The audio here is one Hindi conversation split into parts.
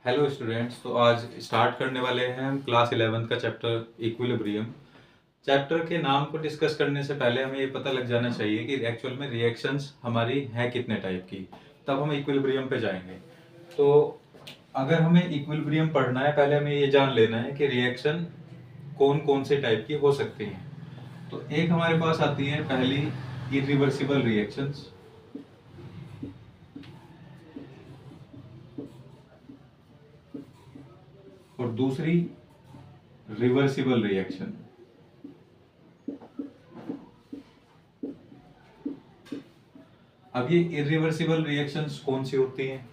Hello students. तो आज स्टार्ट करने वाले हैं हम क्लास 11 का चैप्टर इक्विलिब्रियम। चैप्टर के नाम को डिस्कस करने से पहले हमें ये पता लग जाना चाहिए कि एक्चुअल में रिएक्शंस हमारी हैं कितने टाइप की, तब हम इक्विलिब्रियम पे जाएंगे। तो अगर हमें इक्विलिब्रियम पढ़ना है, पहले हमें ये जान लेना है कि रिएक्शन कौन कौन से टाइप की हो सकती हैं। तो एक हमारे पास आती है पहली इरिवर्सिबल रिएक्शंस, और दूसरी रिवर्सिबल रिएक्शन। अब ये इरिवर्सिबल रिएक्शंस कौन सी होती हैं?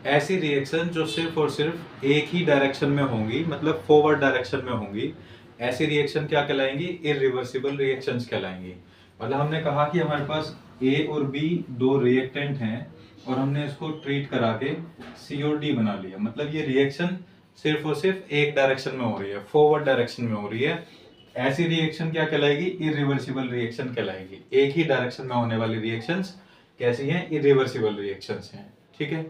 ऐसी रिएक्शन जो सिर्फ और सिर्फ एक ही डायरेक्शन में होंगी, मतलब फॉरवर्ड डायरेक्शन में होंगी, ऐसी रिएक्शन क्या कहलाएंगी? Irreversible reactions कहलाएंगी। मतलब हमने कहा कि हमारे पास ए और बी दो रिएक्टेंट हैं और हमने इसको ट्रीट करा के सी और डी बना लिया। मतलब ये रिएक्शन सिर्फ और सिर्फ एक डायरेक्शन में हो रही है, फॉरवर्ड डायरेक्शन में हो रही है। ऐसी रिएक्शन क्या कहलाएगी? इरिवर्सिबल रिएक्शन कहलाएगी। एक ही डायरेक्शन में होने वाली रिएक्शंस कैसी हैं? इरिवर्सिबल रिएक्शंस हैं। ठीक है।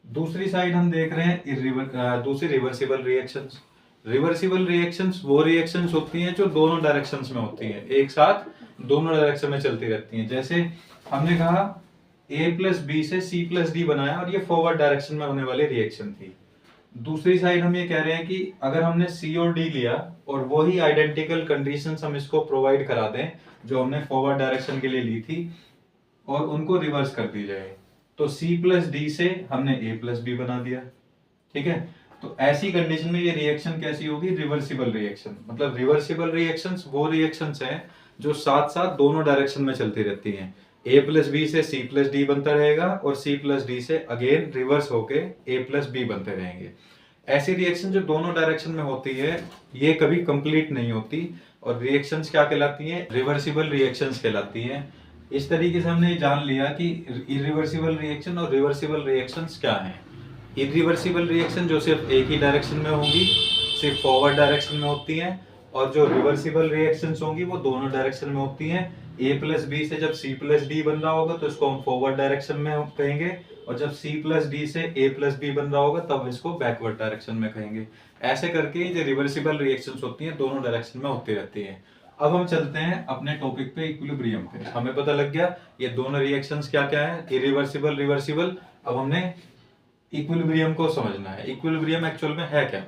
दूसरी साइड हम देख रहे हैं दूसरी रिवर्सिबल रिएक्शंस। रिवर्सिबल रिएक्शंस वो रिएक्शंस होती हैं जो दोनों डायरेक्शंस में होती हैं, एक साथ दोनों डायरेक्शन में चलती रहती हैं। जैसे हमने कहा a प्लस बी से c प्लस डी बनाया और ये फॉरवर्ड डायरेक्शन में होने वाली रिएक्शन थी। दूसरी साइड हम ये कह रहे हैं कि अगर हमने C और D लिया और वही आइडेंटिकल कंडीशंस हम इसको प्रोवाइड करा दें जो हमने फॉरवर्ड डायरेक्शन के लिए ली थी और उनको रिवर्स कर दी जाए, तो C प्लस डी से हमने A प्लस बी बना दिया। ठीक है। तो ऐसी कंडीशन में ये रिएक्शन कैसी होगी? Reversible reaction. मतलब रिवर्सिबल रिएक्शंस वो रिएक्शंस हैं जो साथ साथ दोनों डायरेक्शन में चलती रहती हैं। A प्लस बी से C प्लस डी बनता रहेगा और C प्लस डी से अगेन रिवर्स होके A प्लस बी बनते रहेंगे। ऐसी रिएक्शन जो दोनों डायरेक्शन में होती है ये कभी कंप्लीट नहीं होती और रिएक्शंस क्या कहलाती हैं? रिवर्सिबल रिएक्शंस कहलाती हैं। इस तरीके से हमने जान लिया कि इरिवर्सिबल रिएक्शन और रिवर्सिबल रिएक्शंस क्या हैं। इरिवर्सिबल रिएक्शन जो सिर्फ एक ही डायरेक्शन में होंगी, सिर्फ फॉरवर्ड डायरेक्शन में होती हैं, और जो रिवर्सिबल रिएक्शंस होंगी वो दोनों डायरेक्शन में होती हैं। ए प्लस बी से जब सी प्लस डी बन रहा होगा तो इसको हम फॉरवर्ड डायरेक्शन में कहेंगे, और जब सी प्लस डी से ए प्लस बी बन रहा होगा तब इसको बैकवर्ड डायरेक्शन में कहेंगे। ऐसे करके जो रिवर्सिबल रिएक्शंस होती हैं दोनों डायरेक्शन में होती रहती हैं। अब हम चलते हैं अपने टॉपिक पे, इक्विलिब्रियम पे। हमें पता लग गया ये दोनों रिएक्शंस क्या क्या है, इरिवर्सिबल, रिवर्सिबल। अब हमने इक्विलिब्रियम को समझना है। इक्विलिब्रियम एक्चुअल में है क्या?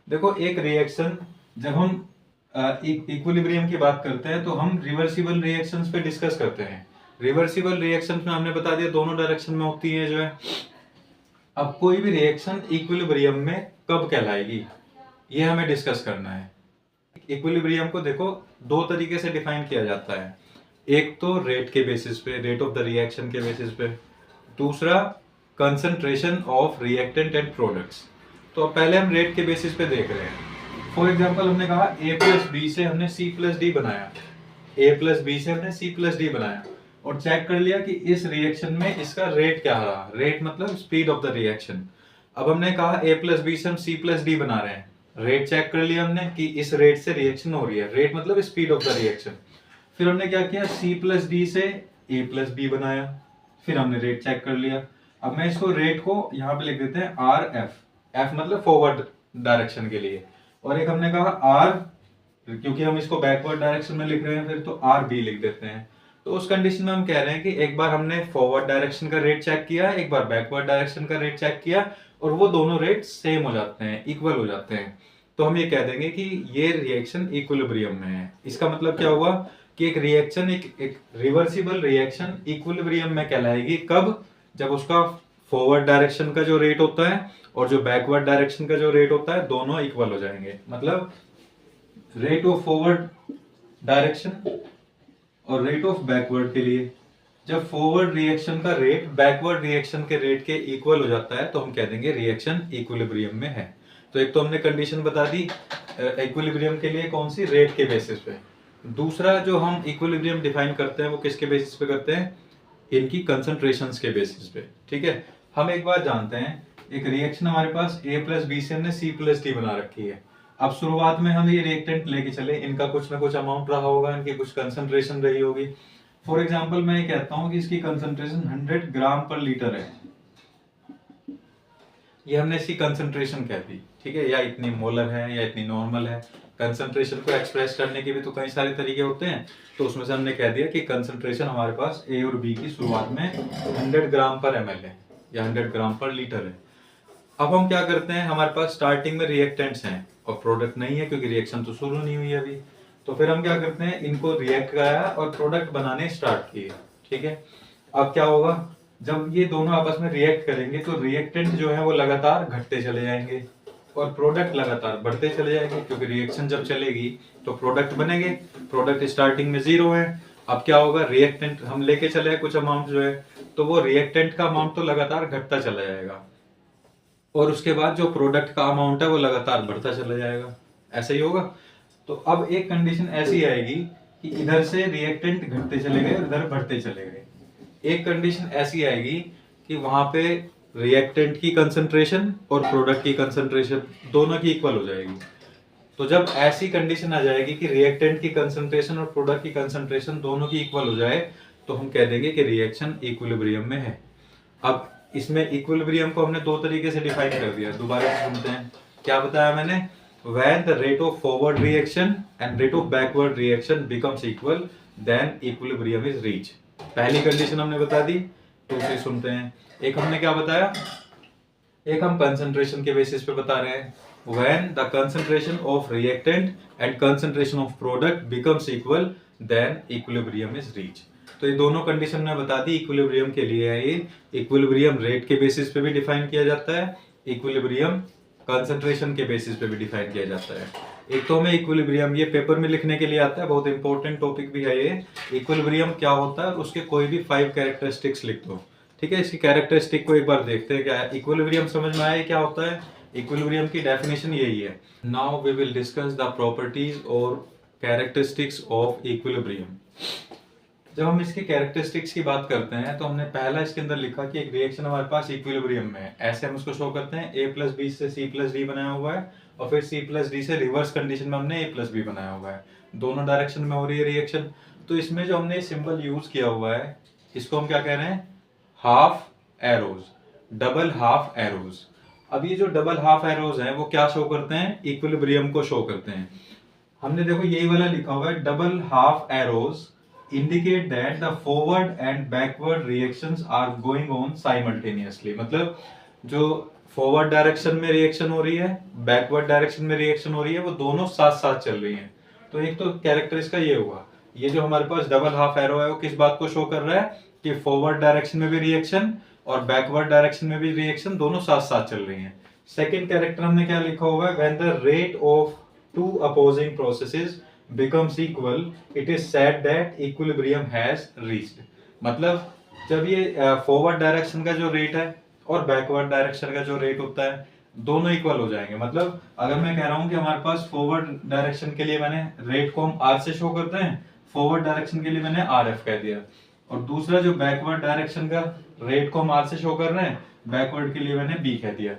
देखो, एक रिएक्शन जब हम इक्विलिब्रियम की बात करते हैं तो हम रिवर्सिबल रिएक्शंस पे डिस्कस करते हैं। रिवर्सिबल रिएक्शंस में हमने बता दिया दोनों डायरेक्शन में होती है जो है। अब कोई भी रिएक्शन इक्विलिब्रियम में कब कहलाएगी ये हमें डिस्कस करना है। इक्विलिब्रियम को देखो दो तरीके से डिफाइन किया जाता है। एक तो रेट के बेसिस पे, रेट ऑफ द रिएक्शन के बेसिस पे। दूसरा concentration of reactant and products. तो पहले हम रेट के बेसिस पे देख रहे हैं। फॉर एग्जांपल हमने कहा a प्लस बी से हमने c प्लस डी बनाया, a प्लस बी से हमने c प्लस डी बनाया और चेक कर लिया कि इस रिएक्शन में इसका रेट क्या रहा। रेट मतलब स्पीड ऑफ द रिएक्शन। अब हमने कहा a प्लस बी से हम c प्लस डी बना रहे हैं, रेट चेक कर लिया हमने कि इस रेट से रिएक्शन हो रही है। रेट मतलब स्पीड ऑफ द रिएक्शन। फिर हमने क्या किया, c प्लस डी से a प्लस बी बनाया, फिर हमने रेट चेक कर लिया। अब मैं इसको रेट को यहाँ पे लिख देते हैं आर एफ, एफ मतलब फॉरवर्ड डायरेक्शन के लिए, और एक हमने कहा आर, क्योंकि हम इसको बैकवर्ड डायरेक्शन में लिख रहे हैं फिर तो आर बी लिख देते हैं। तो उस कंडीशन में हम कह रहे हैं कि एक बार हमने फॉरवर्ड डायरेक्शन का रेट चेक किया, एक बार बैकवर्ड डायरेक्शन का रेट चेक किया, और वो दोनों रेट सेम हो जाते हैं, इक्वल हो जाते हैं, तो हम ये कह देंगे कि ये रिएक्शन इक्विलिब्रियम में है। इसका मतलब क्या हुआ कि एक रिएक्शन, एक रिवर्सिबल रिएक्शन इक्विलिब्रियम में कहलाएगी कब? जब उसका फॉरवर्ड डायरेक्शन का जो रेट होता है और जो बैकवर्ड डायरेक्शन का जो रेट होता है दोनों इक्वल हो जाएंगे। मतलब रेट ऑफ फॉरवर्ड डायरेक्शन और रेट ऑफ बैकवर्ड के लिए जब फॉरवर्ड रिएक्शन का रेट बैकवर्ड रिएक्शन के रेट के इक्वल हो जाता है तो हम कह देंगे रिएक्शन इक्विलिब्रियम में है। तो एक तो हमने कंडीशन बता दी इक्विलिब्रियम के लिए, कौन सी? रेट के बेसिस पे। दूसरा जो हम इक्विलिब्रियम डिफाइन करते हैं वो किसके बेसिस पे करते हैं? इनकी कंसंट्रेशंस के बेसिस पे। ठीक है। हम एक बात जानते हैं, एक रिएक्शन हमारे पास a प्लस बी से हमने c प्लस डी बना रखी है। अब शुरुआत में हम ये रिएक्टेंट लेके चले, इनका कुछ ना कुछ अमाउंट रहा होगा, इनकी कुछ कंसंट्रेशन रही होगी। फॉर एग्जांपल मैं ये कहता हूं कि इसकी कंसंट्रेशन 100 ग्राम पर लीटर है। ये हमने इसकी कंसंट्रेशन कह दी, ठीक है, या इतनी मोलर है या इतनी नॉर्मल है। कंसंट्रेशन को एक्सप्रेस करने के भी तो कई सारे तरीके होते हैं, तो उसमें से हमने कह दिया कि कंसंट्रेशन हमारे पास ए और बी की शुरुआत में 100 ग्राम पर ml है या 100 ग्राम पर लीटर है। अब हम क्या करते हैं, हमारे पास स्टार्टिंग में रिएक्टेंट्स हैं और प्रोडक्ट नहीं है क्योंकि रिएक्शन तो शुरू नहीं हुई है अभी। तो फिर हम क्या करते हैं, इनको रिएक्ट कराया और प्रोडक्ट बनाने स्टार्ट किए, ठीक है। अब क्या होगा, जब ये दोनों आपस में रिएक्ट करेंगे तो रिएक्टेंट जो है वो लगातार घटते चले जाएंगे और प्रोडक्ट लगातार बढ़ते चले जाएंगे, क्योंकि रिएक्शन जब चलेगी तो प्रोडक्ट बनेंगे। प्रोडक्ट स्टार्टिंग में 0 है। अब क्या होगा, रिएक्टेंट हम लेके चले कुछ अमाउंट जो है, तो वो रिएक्टेंट का अमाउंट तो लगातार घटता चला जाएगा और उसके बाद जो प्रोडक्ट का अमाउंट है वो लगातार बढ़ता चला जाएगा, ऐसा ही होगा। तो अब एक कंडीशन ऐसी आएगी कि इधर से रिएक्टेंट घटते चले गए और इधर बढ़ते चले गए। एक कंडीशन ऐसी आएगी कि वहां पे रिएक्टेंट की कंसंट्रेशन और प्रोडक्ट की कंसंट्रेशन दोनों की इक्वल हो जाएगी। तो जब ऐसी कंडीशन आ जाएगी कि रिएक्टेंट की कंसंट्रेशन और प्रोडक्ट की कंसंट्रेशन दोनों की इक्वल हो जाए, तो हम कह देंगे कि रिएक्शन इक्विलिब्रियम में है। अब इसमें इक्विलिब्रियम को हमने दो तरीके से डिफाइन कर दिया, दोबारा से सुनते हैं। क्या बताया मैंने, when the rate of forward reaction and rate of backward reaction becomes equal then equilibrium is reached। पहली कंडीशन हमने बता दी, दूसरी सुनते हैं। एक हमने क्या बताया, एक हम कंसंट्रेशन के बेसिस पे बता रहे हैं, when the concentration of reactant and concentration of product becomes equal then equilibrium is reached। तो ये दोनों कंडीशन ने बता दी इक्विलिब्रियम के लिए है। ये इक्विलिब्रियम रेट के बेसिस पे भी डिफाइन किया जाता है, इक्विलिब्रियम कंसंट्रेशन के बेसिस पे भी डिफाइन किया जाता है। एक तो हमें इक्विलिब्रियम ये पेपर में लिखने के लिए आता है, बहुत इंपॉर्टेंट टॉपिक भी है ये। इक्विलिब्रियम क्या होता है, उसके कोई भी 5 कैरेक्टरिस्टिक्स लिख दो, ठीक है। इसकी कैरेक्टरिस्टिक को एक बार देखते हैं क्या है। इक्विलिब्रियम समझ में आया क्या होता है, इक्विलिब्रियम की डेफिनेशन यही है। Now we will discuss the properties और कैरेक्टरिस्टिक्स ऑफ इक्विलिब्रियम। जब हम इसकी कैरेक्टरिस्टिक्स की बात करते हैं तो हमने पहला इसके अंदर लिखा कि एक रिएक्शन हमारे पास इक्विलिब्रियम में है, ऐसे हम उसको शो करते हैं। a प्लस बी से c प्लस डी बनाया हुआ है और फिर c प्लस डी से रिवर्स कंडीशन में हमने a प्लस बी बनाया हुआ है, दोनों डायरेक्शन में हो रही है रिएक्शन। तो इसमें जो हमने सिंबल यूज किया हुआ है इसको हम क्या कह रहे हैं, half arrows, double half arrows. अब ये जो डबल हाफ एरोज हैं वो क्या शो करते हैं, इक्विलिब्रियम को शो करते हैं। हमने देखो यही वाला लिखा हुआ है, double half arrows indicate that the forward and backward reactions are going on simultaneously। मतलब जो फॉरवर्ड डायरेक्शन में रिएक्शन हो रही है, बैकवर्ड डायरेक्शन में रिएक्शन हो रही है, वो दोनों साथ साथ चल रही हैं। तो एक तो कैरेक्टर इसका ये हुआ, ये जो हमारे पास डबल हाफ एरो है वो किस बात को शो कर रहा है कि फॉरवर्ड डायरेक्शन में भी रिएक्शन और बैकवर्ड डायरेक्शन में भी रिएक्शन दोनों साथ साथ चल रही हैं। सेकेंड कैरेक्टर हमने क्या लिखा हुआ है, when the rate of two opposing processes becomes equal it is said that equilibrium has reached। मतलब जब ये फॉरवर्ड डायरेक्शन का जो रेट है और बैकवर्ड डायरेक्शन का जो रेट होता है दोनों इक्वल हो जाएंगे। मतलब अगर मैं कह रहा हूं कि हमारे पास फॉरवर्ड डायरेक्शन के लिए मैंने रेट को हम आर से शो करते हैं, फॉरवर्ड डायरेक्शन के लिए मैंने आर एफ कह दिया, और दूसरा जो बैकवर्ड डायरेक्शन का रेट को हम आर से शो कर रहे हैं, बैकवर्ड के लिए मैंने बी कह दिया।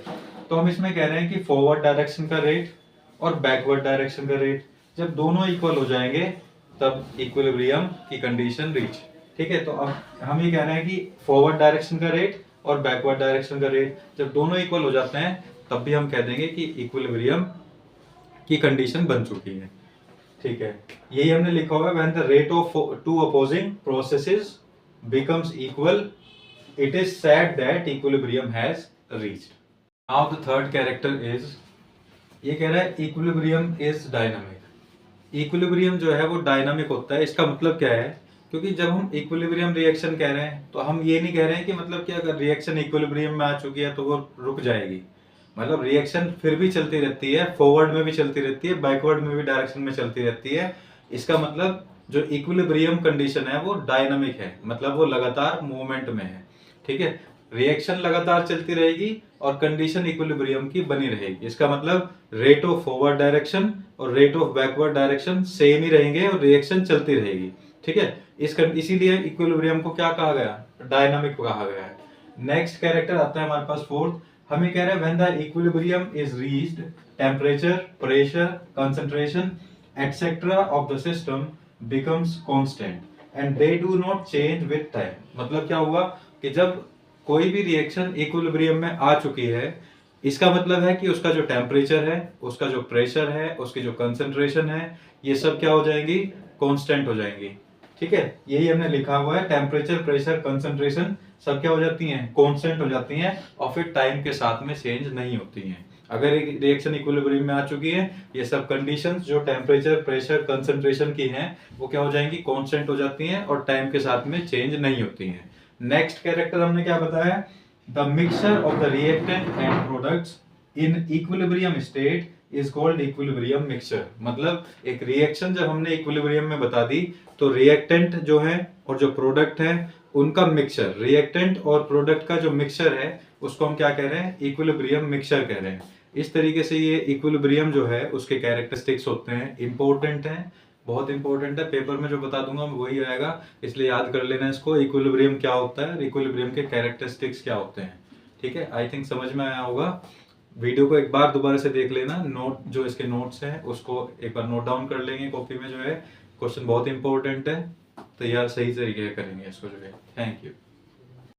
तो हम इसमें कह रहे हैं कि फॉरवर्ड डायरेक्शन का रेट और बैकवर्ड डायरेक्शन का रेट जब दोनों इक्वल हो जाएंगे तब इक्विलिब्रियम की कंडीशन रीच, ठीक है। तो अब हम ये कह रहे हैं कि फॉरवर्ड डायरेक्शन का रेट और बैकवर्ड डायरेक्शन का रेट जब दोनों इक्वल हो जाते हैं तब भी हम कह देंगे कि इक्विलिब्रियम की कंडीशन बन चुकी है, ठीक है। यही हमने लिखा हुआ है, when the rate of to opposing processes becomes equal it is said that equilibrium has reached. Now the third character is, ये कह रहा है इक्विलिब्रियम इज डायनामिक। इक्विलिब्रियम जो है वो डायनामिक होता है। इसका मतलब क्या है, क्योंकि जब हम इक्विलिब्रियम रिएक्शन कह रहे हैं तो हम ये नहीं कह रहे हैं कि मतलब कि अगर रिएक्शन इक्विलिब्रियम में आ चुकी है तो वो रुक जाएगी। मतलब रिएक्शन फिर भी चलती रहती है, फॉरवर्ड में भी चलती रहती है, बैकवर्ड में भी डायरेक्शन में चलती रहती है। इसका मतलब जो इक्विलिब्रियम कंडीशन है वो डायनामिक है, मतलब वो लगातार मूवमेंट में है, ठीक है। रिएक्शन लगातार चलती रहेगी और कंडीशन इक्विलिब्रियम की बनी रहेगी। इसका मतलब रेट ऑफ फॉरवर्ड डायरेक्शन और rate of backward direction same ही रहेंगे और रिएक्शन चलती रहेगी, ठीक है। इसीलिए इक्विलिब्रियम को क्या कहा गया, डायनामिक कहा गया है। नेक्स्ट कैरेक्टर आता है हमारे पास फोर्थ, हमें कह रहे हैं when the equilibrium is reached temperature, pressure, concentration etcetera of the system becomes constant and they do not change with time. मतलब क्या हुआ कि जब कोई भी रिएक्शन इक्विलिब्रियम में आ चुकी है, इसका मतलब है कि उसका जो टेम्परेचर है, उसका जो प्रेशर है, उसकी जो कंसंट्रेशन है, ये सब क्या हो जाएंगी, कांस्टेंट हो जाएंगी। ठीक है, यही हमने लिखा हुआ है, टेम्परेचर, प्रेशर, कंसंट्रेशन सब क्या हो जाती हैं, कांस्टेंट हो जाती हैं और फिर टाइम के साथ में चेंज नहीं होती हैं। अगर एक रिएक्शन इक्विलिब्रियम में आ चुकी है, ये सब कंडीशंस जो टेम्परेचर, प्रेशर, कंसंट्रेशन की हैं, वो क्या हो जाएंगी, कांस्टेंट हो जाती हैं और टाइम के साथ में चेंज नहीं होती हैं। नेक्स्ट कैरेक्टर हमने क्या बताया, the mixture of the reactant and products in equilibrium state is called equilibrium mixture. मतलब एक रिएक्शन जब हमने इक्विलिब्रियम में बता दी, तो रिएक्टेंट जो है और जो प्रोडक्ट है उनका मिक्सचर, रिएक्टेंट और प्रोडक्ट का जो मिक्सचर है उसको हम क्या कह रहे हैं, इक्विलिब्रियम मिक्सचर कह रहे हैं। इस तरीके से ये इक्विलिब्रियम जो है उसके कैरेक्टरिस्टिक्स होते हैं, इंपॉर्टेंट हैं, बहुत इंपॉर्टेंट है। पेपर में जो बता दूंगा वही आएगा, इसलिए याद कर लेना इसको, इक्विलिब्रियम क्या होता है, इक्विलिब्रियम के कैरेक्टरिस्टिक्स क्या होते हैं। ठीक है, आई थिंक समझ में आया होगा। वीडियो को एक बार दोबारा से देख लेना, नोट जो इसके नोट्स हैं उसको एक बार नोट डाउन कर लेंगे कॉपी में, जो है क्वेश्चन बहुत इंपॉर्टेंट है, तैयार सही तरीके से करेंगे इसको जो है। Thank you.